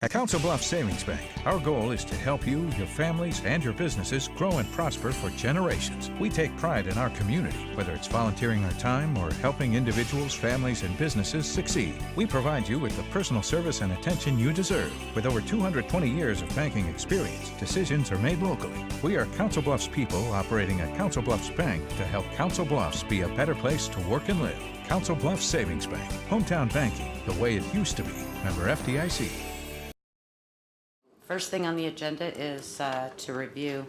At Council Bluffs Savings Bank, our goal is to help you, your families, and your businesses grow and prosper for generations. We take pride in our community, whether it's volunteering our time or helping individuals, families, and businesses succeed. We provide you with the personal service and attention you deserve. With over 220 years of banking experience, decisions are made locally. We are Council Bluffs people operating at Council Bluffs Bank to help Council Bluffs be a better place to work and live. Council Bluffs Savings Bank. Hometown banking, the way it used to be. Member FDIC. First thing on the agenda is to review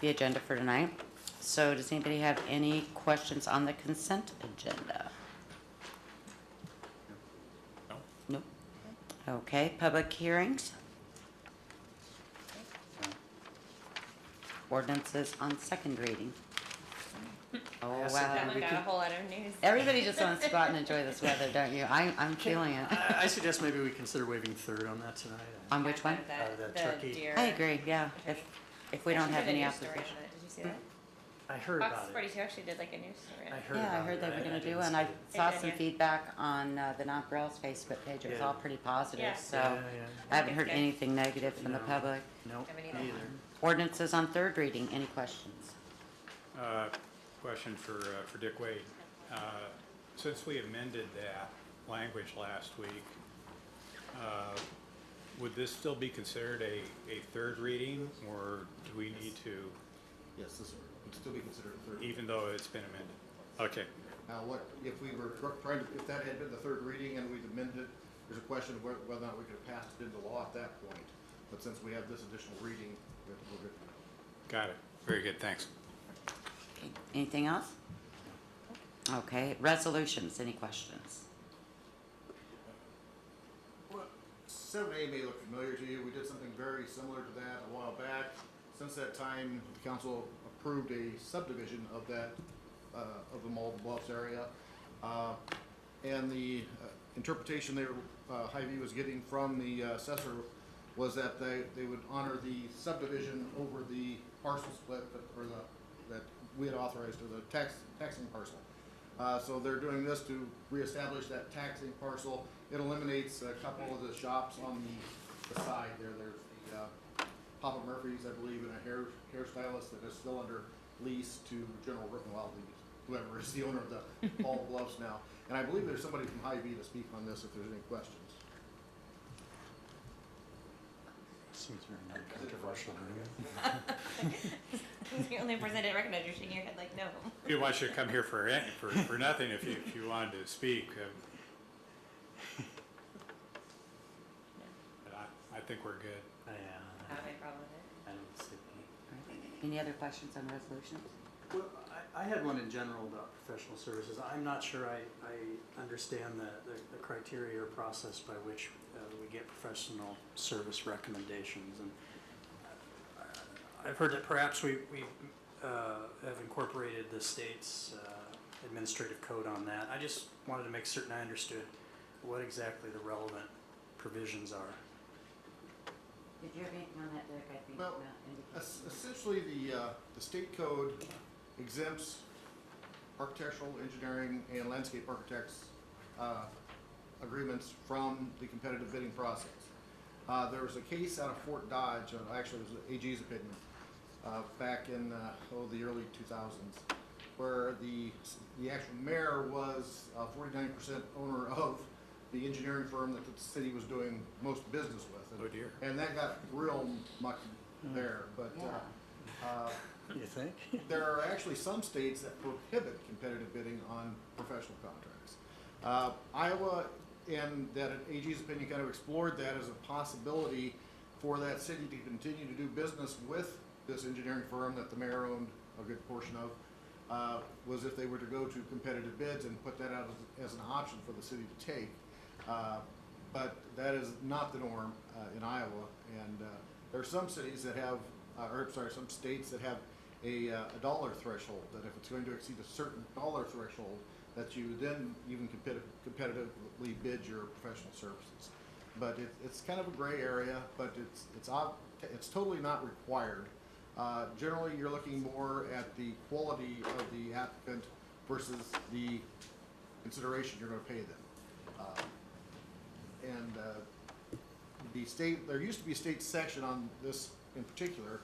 the agenda for tonight. So does anybody have any questions on the consent agenda? No. Nope. Okay, public hearings. Ordinances on second reading. Oh, wow. We got a whole lot of news. Everybody just wants to go out and enjoy this weather, don't you? I'm feeling it. I suggest maybe we consider waiving third on that tonight. On which one? The turkey. Deer. I agree, yeah. If we don't have any Actually did a news story application. on it. Did you see that? I heard Fox about it. 42 actually did like a news story on I it. heard Yeah, I about heard it. they were gonna do, didn't and see I it. saw did, some yeah. feedback on the Non-Girls Facebook page. It was Yeah. all pretty positive, Yeah. so Yeah, I haven't It's heard good. anything negative from the No. public. Nope, I mean, me either. either. Ordinances on third reading, any questions? Question for Dick Wade. Since we amended that language last week, would this still be considered a third reading, or do we need to, Yes, this would still be considered a third. even though it's been amended? Okay, Now, what, if we were trying to, if that had been the third reading and we'd amended it, there's a question of whether or not we could have passed it into law at that point. But since we have this additional reading, we're good. got it. Very good, thanks. Okay, anything else? Okay, resolutions, any questions? Well, 7A may look familiar to you. We did something very similar to that a while back. Since that time, the council approved a subdivision of that, of the Malden Bluffs area. And the interpretation there, Hy-Vee was getting from the assessor was that they would honor the subdivision over the parcel split that we had authorized, or the taxing parcel. So they're doing this to reestablish that taxing parcel. It eliminates a couple of the shops on the side there. There's the Papa Murphy's, I believe, and a hairstylist that is still under lease to General Rickenwald, whoever is the owner of the Paul Bluffs now. And I believe there's somebody from Hy-Vee to speak on this if there's any questions. Seems very non-controversial. The only person I didn't recognize, you're shaking your head like no. We want you to come here for nothing if you wanted to speak. But I think we're good. I don't have any problem with it. I don't see any. Any other questions on resolutions? Well, I had one in general about professional services. I'm not sure I understand the criteria or process by which we get professional service recommendations. And I've heard that perhaps we have incorporated the state's administrative code on that. I just wanted to make certain I understood what exactly the relevant provisions are. Did you have anything on that, Dick? I think Well, essentially, the state code exempts architectural, engineering, and landscape architects agreements from the competitive bidding process. There was a case out of Fort Dodge, actually it was the AG's opinion, back in the early 2000s, where the actual mayor was 49% owner of the engineering firm that the city was doing most business with. Oh dear. And that got real mucky there, but You think? there are actually some states that prohibit competitive bidding on professional contracts. Iowa, and that AG's opinion kind of explored that as a possibility for that city to continue to do business with this engineering firm that the mayor owned a good portion of, was if they were to go to competitive bids and put that out as an option for the city to take. But that is not the norm in Iowa, and there are some cities that have, some states that have a dollar threshold, that if it's going to exceed a certain dollar threshold, that you then even competitively bid your professional services. But it's kind of a gray area, but it's totally not required. Generally, you're looking more at the quality of the applicant versus the consideration you're going to pay them. there used to be a state section on this in particular,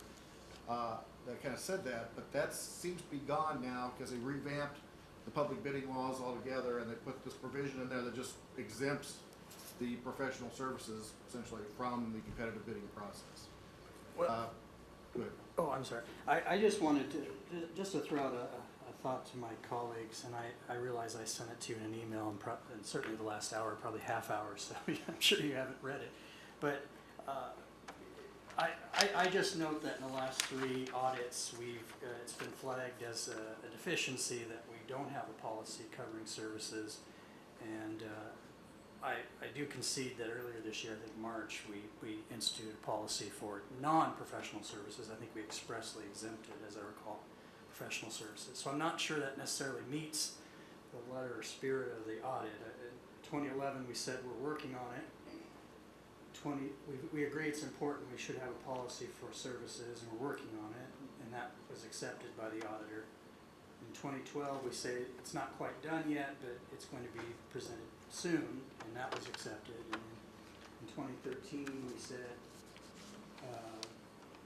that kind of said that, but that seems to be gone now because they revamped the public bidding laws altogether, and they put this provision in there that just exempts the professional services essentially from the competitive bidding process. Well- Go ahead. Oh, I'm sorry. I just wanted to, just to throw out a thought to my colleagues, and I realize I sent it to you in an email, and certainly the last hour, probably half hour, so I'm sure you haven't read it. But I just note that in the last 3 audits, it's been flagged as a deficiency that we don't have a policy covering services. And I do concede that earlier this year, I think March, we instituted a policy for non-professional services. I think we expressly exempted, as I recall, professional services. So I'm not sure that necessarily meets the letter or spirit of the audit. In 2011, we said we're working on it. We agree it's important, we should have a policy for services, and we're working on it, and that was accepted by the auditor. In 2012, we say it's not quite done yet, but it's going to be presented soon, and that was accepted. And in 2013, we said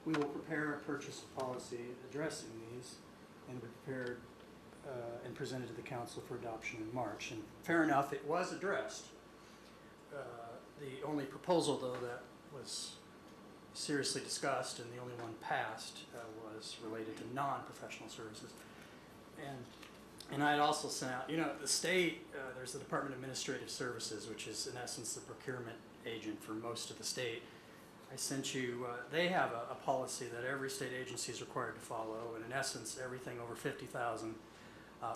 we will prepare a purchase policy addressing these, and we prepared and presented to the council for adoption in March. And fair enough, it was addressed. The only proposal, though, that was seriously discussed and the only one passed was related to non-professional services. And I had also sent out, the state, there's the Department of Administrative Services, which is in essence the procurement agent for most of the state. I sent you, they have a policy that every state agency is required to follow, and in essence, everything over 50,000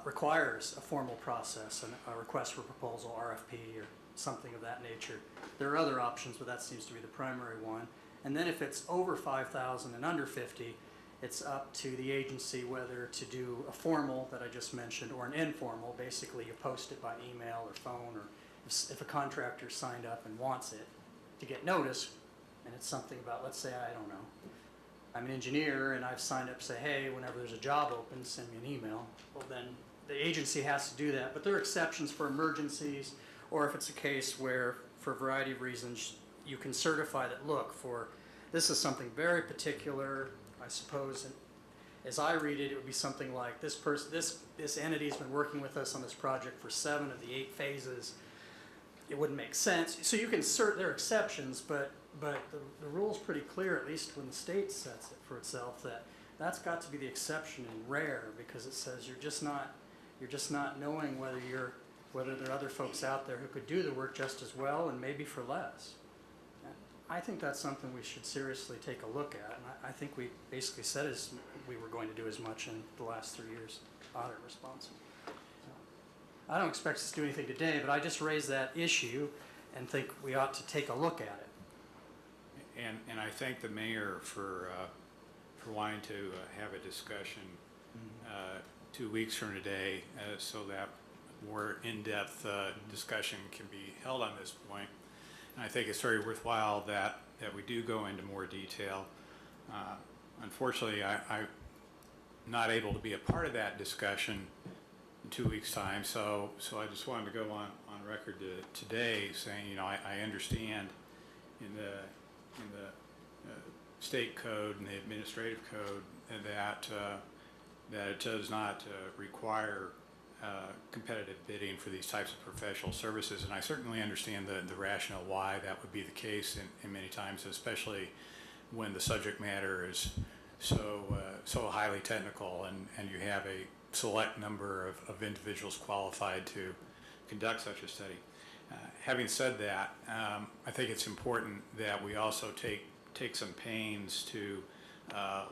requires a formal process, and a request for proposal, RFP, or something of that nature. There are other options, but that seems to be the primary one. And then if it's over 5,000 and under 50, it's up to the agency whether to do a formal that I just mentioned or an informal. Basically, you post it by email or phone, or if a contractor signed up and wants it to get notice, and it's something about, let's say, I don't know, I'm an engineer and I've signed up to say, hey, whenever there's a job open, send me an email. Well, then the agency has to do that, but there are exceptions for emergencies, or if it's a case where, for a variety of reasons, you can certify that, look, this is something very particular, I suppose, and as I read it, it would be something like, this entity's been working with us on this project for 7 of the 8 phases. It wouldn't make sense. So you can there are exceptions, but the rule's pretty clear, at least when the state sets it for itself, that that's got to be the exception and rare, because it says you're just not knowing whether there are other folks out there who could do the work just as well and maybe for less. And I think that's something we should seriously take a look at, and I think we basically said as we were going to do as much in the last 3 years audit response. So, I don't expect us to do anything today, but I just raised that issue and think we ought to take a look at it. And I thank the mayor for wanting to have a discussion 2 weeks from today, so that more in-depth discussion can be held on this point. And I think it's very worthwhile that we do go into more detail. Unfortunately, I'm not able to be a part of that discussion in 2 weeks' time, so I just wanted to go on record today saying, I understand in the state code and the administrative code that it does not require competitive bidding for these types of professional services, and I certainly understand the rationale why that would be the case in many times, especially when the subject matter is so highly technical and you have a select number of individuals qualified to conduct such a study. Having said that, I think it's important that we also take some pains to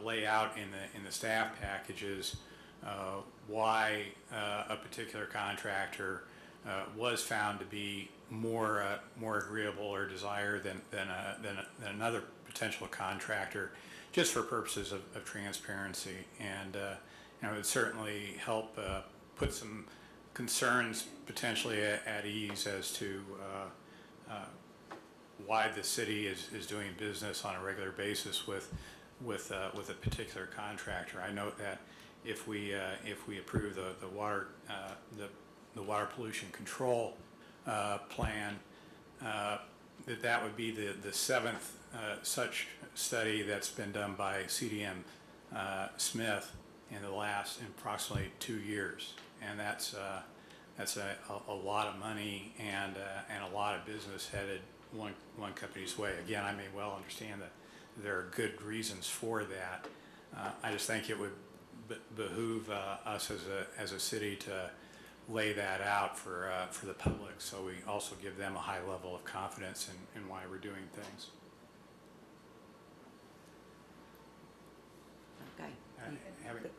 lay out in the staff packages why a particular contractor was found to be more agreeable or desired than another potential contractor, just for purposes of transparency. And it would certainly help put some concerns potentially at ease as to why the city is doing business on a regular basis with a particular contractor. I note that if we approve the water pollution control plan, that would be the seventh such study that's been done by CDM Smith in the last approximately 2 years. And that's a lot of money and a lot of business headed one company's way. Again, I may well understand that there are good reasons for that. I just think it would behoove us as a city to lay that out for the public, so we also give them a high level of confidence in why we're doing things. Okay.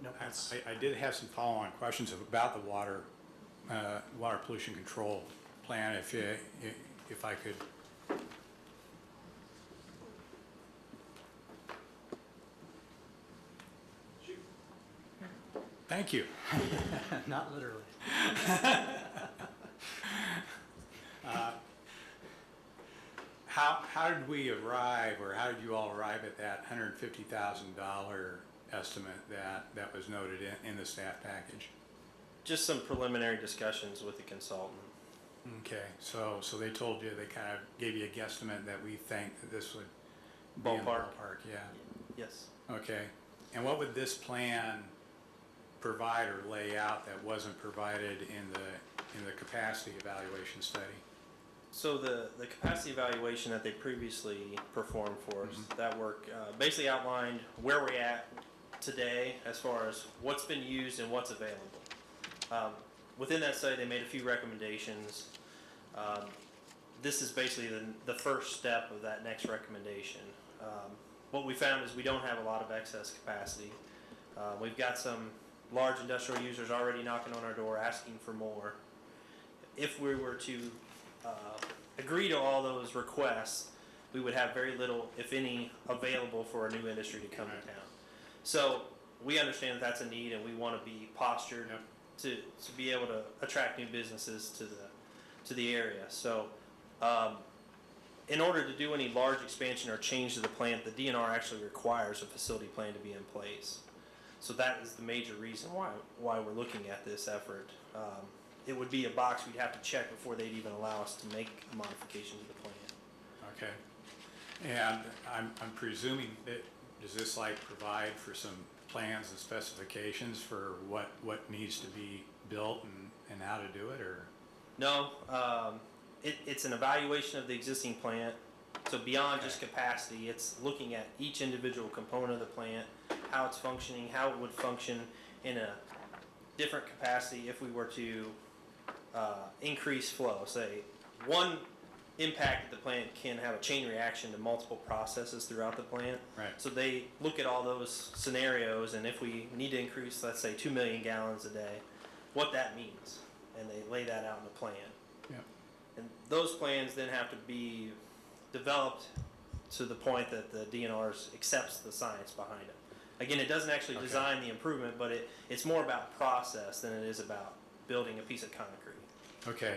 No, that's- I did have some follow-on questions about the water pollution control plan, if I could. Thank you. Not literally. How did we arrive, or how did you all arrive at that $150,000 estimate that was noted in the staff package? Just some preliminary discussions with the consultant. Okay, so they told you, they kind of gave you a guesstimate that we think that this would be in the Ballpark. ballpark, yeah. Yes. Okay, and what would this plan provide or lay out that wasn't provided in the capacity evaluation study? So the capacity evaluation that they previously performed for us, that work basically outlined where we're at today as far as what's been used and what's available. Within that study, they made a few recommendations. This is basically the first step of that next recommendation. What we found is we don't have a lot of excess capacity. We've got some large industrial users already knocking on our door asking for more. If we were to agree to all those requests, we would have very little, if any, available for a new industry to come to town. So we understand that that's a need, and we want to be postured to be able to attract new businesses to the area. So in order to do any large expansion or change to the plant, the DNR actually requires a facility plan to be in place. So that is the major reason why we're looking at this effort. It would be a box we'd have to check before they'd even allow us to make a modification to the plan. Okay, and I'm presuming that, does this like provide for some plans and specifications for what needs to be built and how to do it, or? No, it's an evaluation of the existing plant. So beyond just capacity, it's looking at each individual component of the plant, how it's functioning, how it would function in a different capacity if we were to increase flow. Say, one impact at the plant can have a chain reaction to multiple processes throughout the plant. Right. So they look at all those scenarios, and if we need to increase, let's say, 2 million gallons a day, what that means, and they lay that out in the plan. Yeah. And those plans then have to be developed to the point that the DNR accepts the science behind it. Again, it doesn't actually design the improvement, but it's more about process than it is about building a piece of concrete. Okay,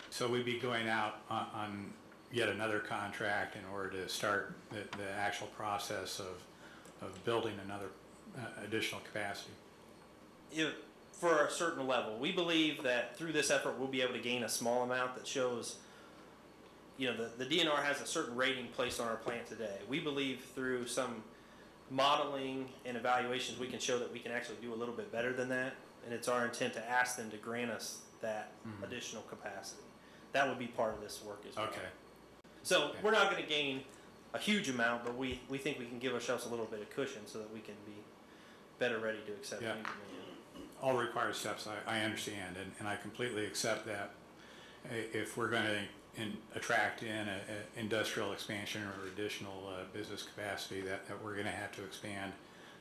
so we'd be going out on yet another contract in order to start the actual process of building another additional capacity. For a certain level, we believe that through this effort we'll be able to gain a small amount that shows, the DNR has a certain rating placed on our plant today. We believe through some modeling and evaluations we can show that we can actually do a little bit better than that, and it's our intent to ask them to grant us that additional capacity. That would be part of this work as well. Okay. So we're not going to gain a huge amount, but we think we can give ourselves a little bit of cushion so that we can be better ready to accept new demand. All required steps, I understand, and I completely accept that. If we're going to attract in a industrial expansion or additional business capacity, that we're going to have to expand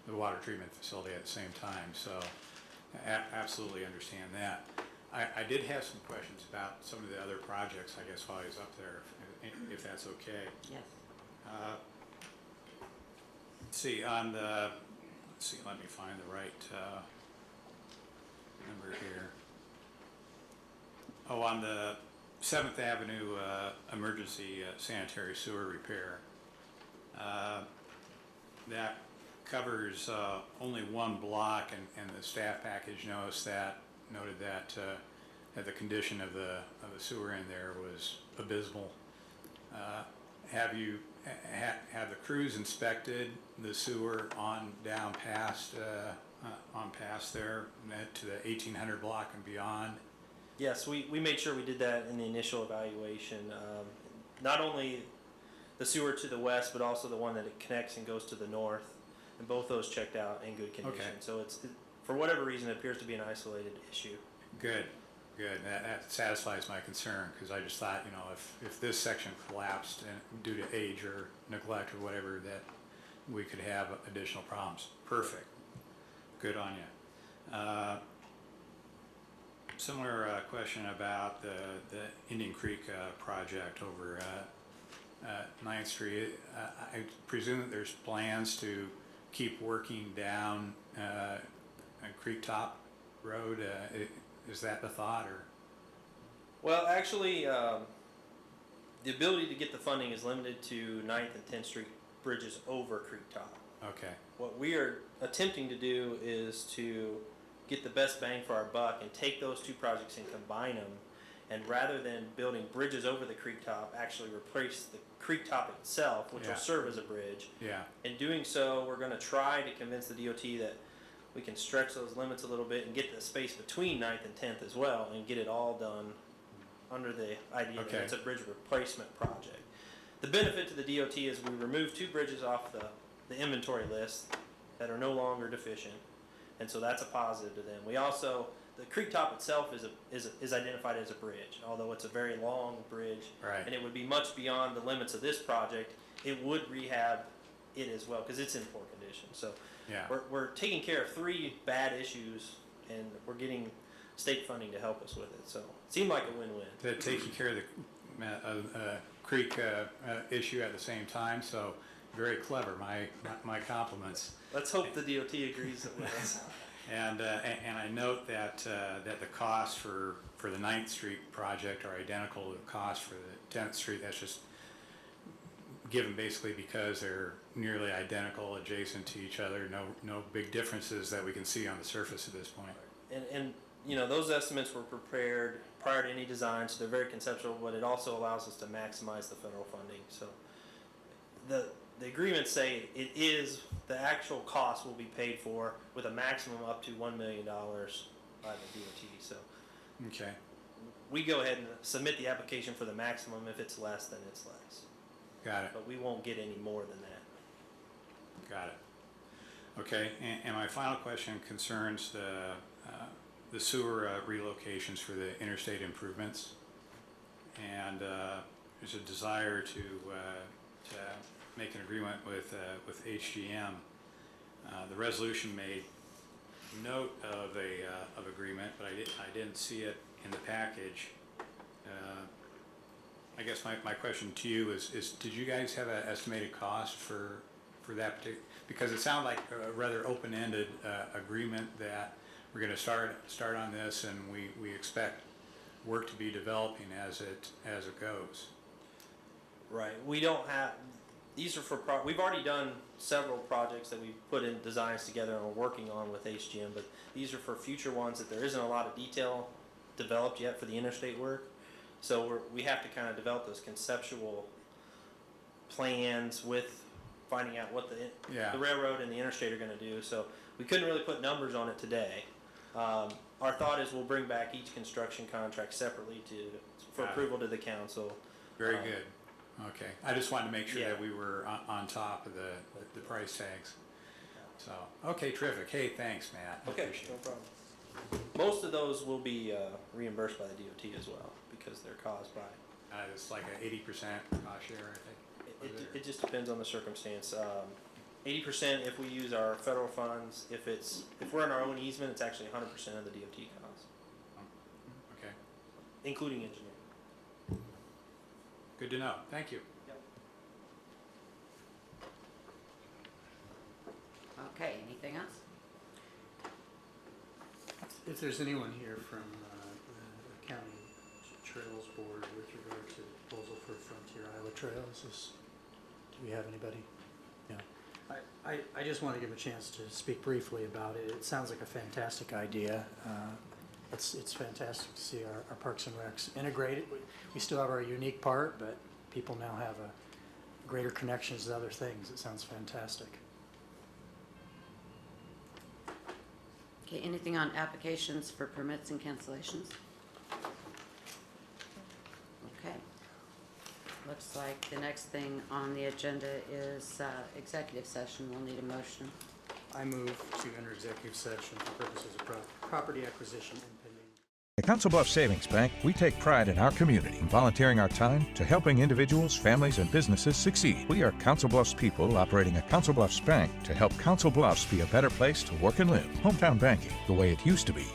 the water treatment facility at the same time. So absolutely understand that. I did have some questions about some of the other projects, I guess, while I was up there, if that's okay. Yes. Let's see, let me find the right number here. Oh, on the 7th Avenue emergency sanitary sewer repair. That covers only one block, and the staff package noted that the condition of the sewer in there was abysmal. Have you, have the crews inspected the sewer on down past, on past there to the 1800 block and beyond? Yes, we made sure we did that in the initial evaluation. Not only the sewer to the west, but also the one that it connects and goes to the north. And both those checked out in good condition. Okay. So for whatever reason, it appears to be an isolated issue. Good, good. That satisfies my concern, because I just thought, you know, if this section collapsed and due to age or neglect or whatever, that we could have additional problems. Perfect. Good on you. Similar question about the Indian Creek project over 9th Street. I presume that there's plans to keep working down Creek Top Road. Is that the thought, or? Well, actually, the ability to get the funding is limited to 9th and 10th Street bridges over Creek Top. Okay. What we are attempting to do is to get the best bang for our buck and take those two projects and combine them. And rather than building bridges over the creek top, actually replace the creek top itself, which Yeah. will serve as a bridge. Yeah. In doing so, we're going to try to convince the DOT that we can stretch those limits a little bit and get the space between 9th and 10th as well, and get it all done under the idea Okay. that it's a bridge replacement project. The benefit to the DOT is we remove two bridges off the inventory list that are no longer deficient, and so that's a positive to them. We also, the creek top itself is identified as a bridge, although it's a very long bridge, Right. and it would be much beyond the limits of this project. It would rehab it as well, because it's in poor condition. So Yeah. we're taking care of three bad issues, and we're getting state funding to help us with it. So it seemed like a win-win. That taking care of the creek issue at the same time. So very clever. My compliments. Let's hope the DOT agrees with us. And I note that that the costs for the 9th Street project are identical to the cost for the 10th Street. That's just given basically because they're nearly identical, adjacent to each other. No big differences that we can see on the surface at this point. And you know, those estimates were prepared prior to any design, so they're very conceptual, but it also allows us to maximize the federal funding. So the agreements say the actual cost will be paid for with a maximum up to $1 million by the DOT. So Okay. we go ahead and submit the application for the maximum. If it's less, then it's less. Got it. But we won't get any more than that. Got it. Okay. And my final question concerns the sewer relocations for the interstate improvements, and there's a desire to make an agreement with HGM. The resolution made note of of agreement, but I didn't see it in the package. I guess my question to you is did you guys have an estimated cost for that particular? Because it sounded like a rather open-ended agreement that we're going to start on this, and we expect work to be developing as it goes. Right. We don't have, these are for, we've already done several projects that we've put in designs together and we're working on with HGM, but these are for future ones that there isn't a lot of detail developed yet for the interstate work. So we have to kind of develop those conceptual plans with finding out what the railroad and the interstate are going to do. So we couldn't really put numbers on it today. Our thought is we'll bring back each construction contract separately for approval to the council. Very good. Okay. I just wanted to make sure Yeah. that we were on top of the price tags. So, okay, terrific. Hey, thanks, Matt. I Okay, appreciate no it. problem. Most of those will be reimbursed by the DOT as well because they're caused by. It's like an 80% cost share, I think. It just depends on the circumstance. 80% if we use our federal funds. If we're in our own easement, it's actually 100% of the DOT cost, Okay. including engineering. Good to know. Thank you. Okay, anything else? If there's anyone here from the county trails board with regard to the proposal for Frontier Iowa Trails, do we have anybody? No. I just want to give a chance to speak briefly about it. It sounds like a fantastic idea. It's fantastic to see our Parks and Recs integrated. We still have our unique part, but people now have a greater connections to other things. It sounds fantastic. Okay, anything on applications for permits and cancellations? Okay. Looks like the next thing on the agenda is executive session. We'll need a motion. I move to enter executive session for purposes of property acquisition and pending. At Council Bluffs Savings Bank, we take pride in our community, volunteering our time to helping individuals, families, and businesses succeed. We are Council Bluffs people operating a Council Bluffs bank to help Council Bluffs be a better place to work and live. Hometown banking, the way it used to be.